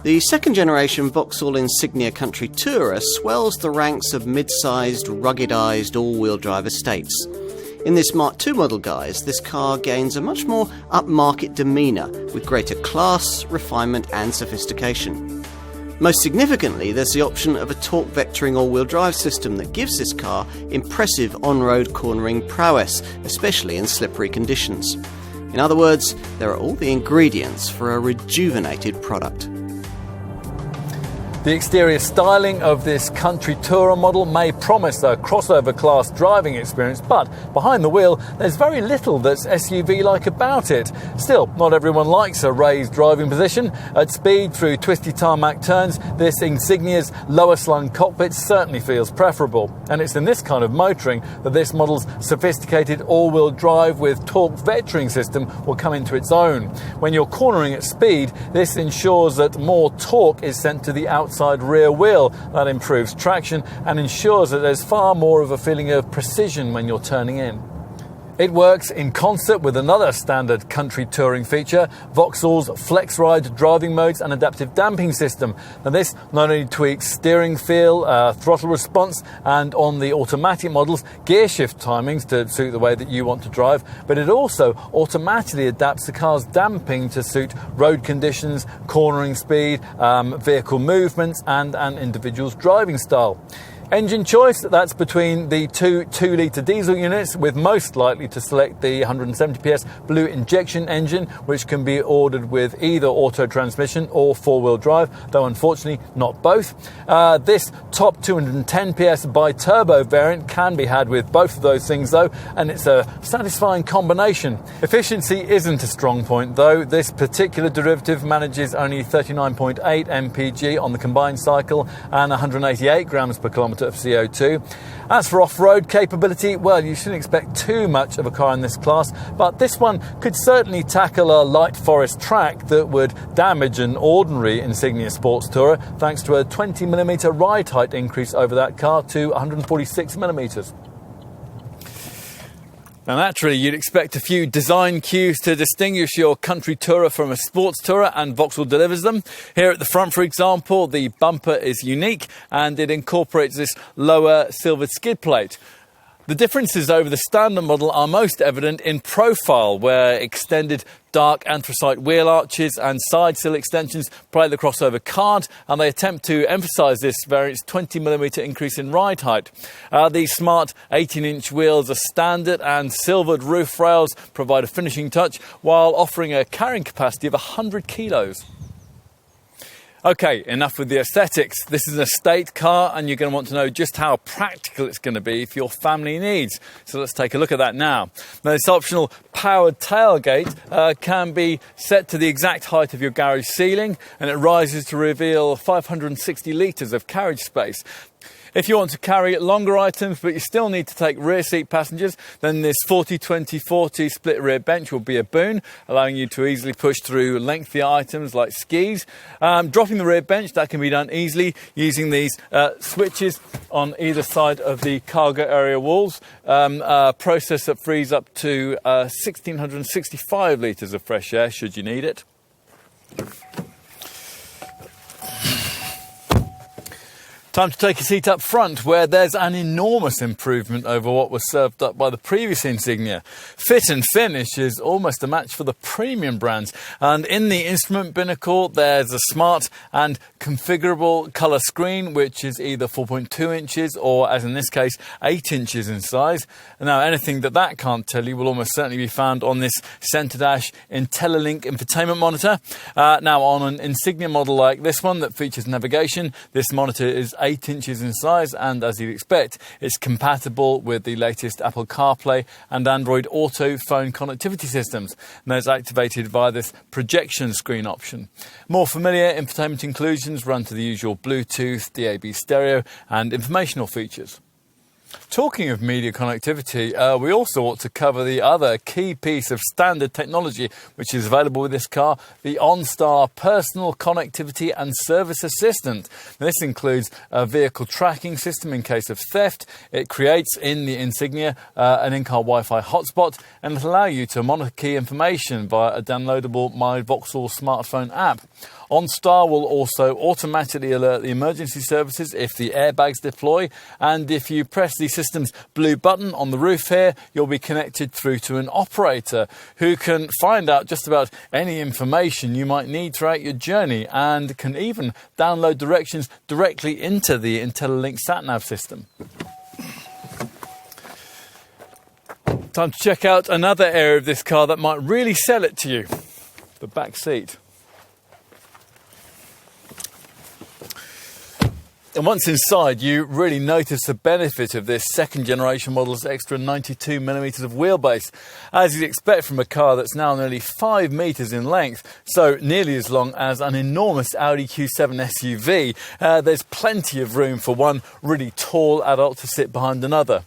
The second-generation Vauxhall Insignia Country Tourer swells the ranks of mid-sized, ruggedised all-wheel drive estates. In this Mark II model guise, this car gains a much more upmarket demeanour, with greater class, refinement and sophistication. Most significantly, there's the option of a torque vectoring all-wheel drive system that gives this car impressive on-road cornering prowess, especially in slippery conditions. In other words, there are all the ingredients for a rejuvenated product. The exterior styling of this Country Tourer model may promise a crossover-class driving experience, but behind the wheel, there's very little that's SUV-like about it. Still, not everyone likes a raised driving position. At speed through twisty tarmac turns, this Insignia's lower-slung cockpit certainly feels preferable. And it's in this kind of motoring that this model's sophisticated all-wheel drive with torque vectoring system will come into its own. When you're cornering at speed, this ensures that more torque is sent to the outside rear wheel. That improves traction and ensures that there's far more of a feeling of precision when you're turning in. It works in concert with another standard country touring feature, Vauxhall's Flex Ride driving modes and adaptive damping system. Now this not only tweaks steering feel, throttle response and on the automatic models, gear shift timings to suit the way that you want to drive, but it also automatically adapts the car's damping to suit road conditions, cornering speed, vehicle movements and an individual's driving style. Engine choice, that's between the two 2-litre diesel units, with most likely to select the 170 PS blue injection engine, which can be ordered with either auto transmission or four-wheel drive, though unfortunately not both. This top 210 PS bi-turbo variant can be had with both of those things though, and it's a satisfying combination. Efficiency isn't a strong point though. This particular derivative manages only 39.8 mpg on the combined cycle and 188 grams per kilometre of CO2. As for off-road capability, well, you shouldn't expect too much of a car in this class, but this one could certainly tackle a light forest track that would damage an ordinary Insignia Sports Tourer, thanks to a 20mm ride height increase over that car to 146mm. Now naturally, you'd expect a few design cues to distinguish your Country Tourer from a Sports Tourer, and Vauxhall delivers them. Here at the front, for example, the bumper is unique and it incorporates this lower silvered skid plate. The differences over the standard model are most evident in profile, where extended dark anthracite wheel arches and side sill extensions play the crossover card, and they attempt to emphasise this variant's 20mm increase in ride height. The smart 18-inch wheels are standard, and silvered roof rails provide a finishing touch while offering a carrying capacity of 100 kilos. Okay, enough with the aesthetics. This is an estate car and you're going to want to know just how practical it's going to be for your family needs. So let's take a look at that now. Now, this optional powered tailgate can be set to the exact height of your garage ceiling, and it rises to reveal 560 litres of carriage space. If you want to carry longer items but you still need to take rear seat passengers, then this 40-20-40 split rear bench will be a boon, allowing you to easily push through lengthier items like skis. Dropping the rear bench, that can be done easily using these switches on either side of the cargo area walls, a process that frees up to 1,665 litres of fresh air should you need it. Time to take a seat up front, where there's an enormous improvement over what was served up by the previous Insignia. Fit and finish is almost a match for the premium brands, and in the instrument binnacle there's a smart and configurable colour screen, which is either 4.2 inches or, as in this case, 8 inches in size. Now, anything that can't tell you will almost certainly be found on this centre dash IntelliLink infotainment monitor. Now, on an Insignia model like this one that features navigation, this monitor is 8 inches in size, and as you'd expect, it's compatible with the latest Apple CarPlay and Android Auto phone connectivity systems, and it's activated via this projection screen option. More familiar infotainment inclusions run to the usual Bluetooth, DAB stereo and informational features. Talking of media connectivity, we also ought to cover the other key piece of standard technology which is available with this car, the OnStar Personal Connectivity and Service Assistant. Now, this includes a vehicle tracking system in case of theft. It creates in the Insignia an in-car Wi-Fi hotspot, and it'll allow you to monitor key information via a downloadable My Vauxhall smartphone app. OnStar will also automatically alert the emergency services if the airbags deploy, and if you press the system's blue button on the roof here, you'll be connected through to an operator who can find out just about any information you might need throughout your journey, and can even download directions directly into the IntelliLink sat-nav system. Time to check out another area of this car that might really sell it to you: the back seat. And once inside, you really notice the benefit of this second generation model's extra 92mm of wheelbase, as you'd expect from a car that's now nearly 5 metres in length, so nearly as long as an enormous Audi Q7 SUV. There's plenty of room for one really tall adult to sit behind another.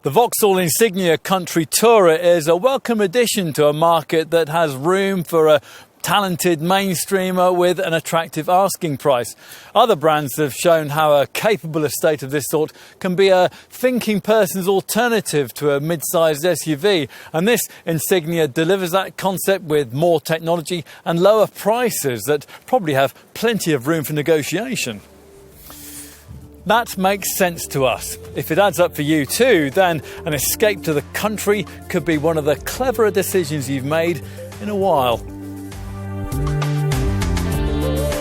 The Vauxhall Insignia Country Tourer is a welcome addition to a market that has room for a talented mainstreamer with an attractive asking price. Other brands have shown how a capable estate of this sort can be a thinking person's alternative to a mid-sized SUV, and this Insignia delivers that concept with more technology and lower prices that probably have plenty of room for negotiation. That makes sense to us. If it adds up for you too, then an escape to the country could be one of the cleverer decisions you've made in a while.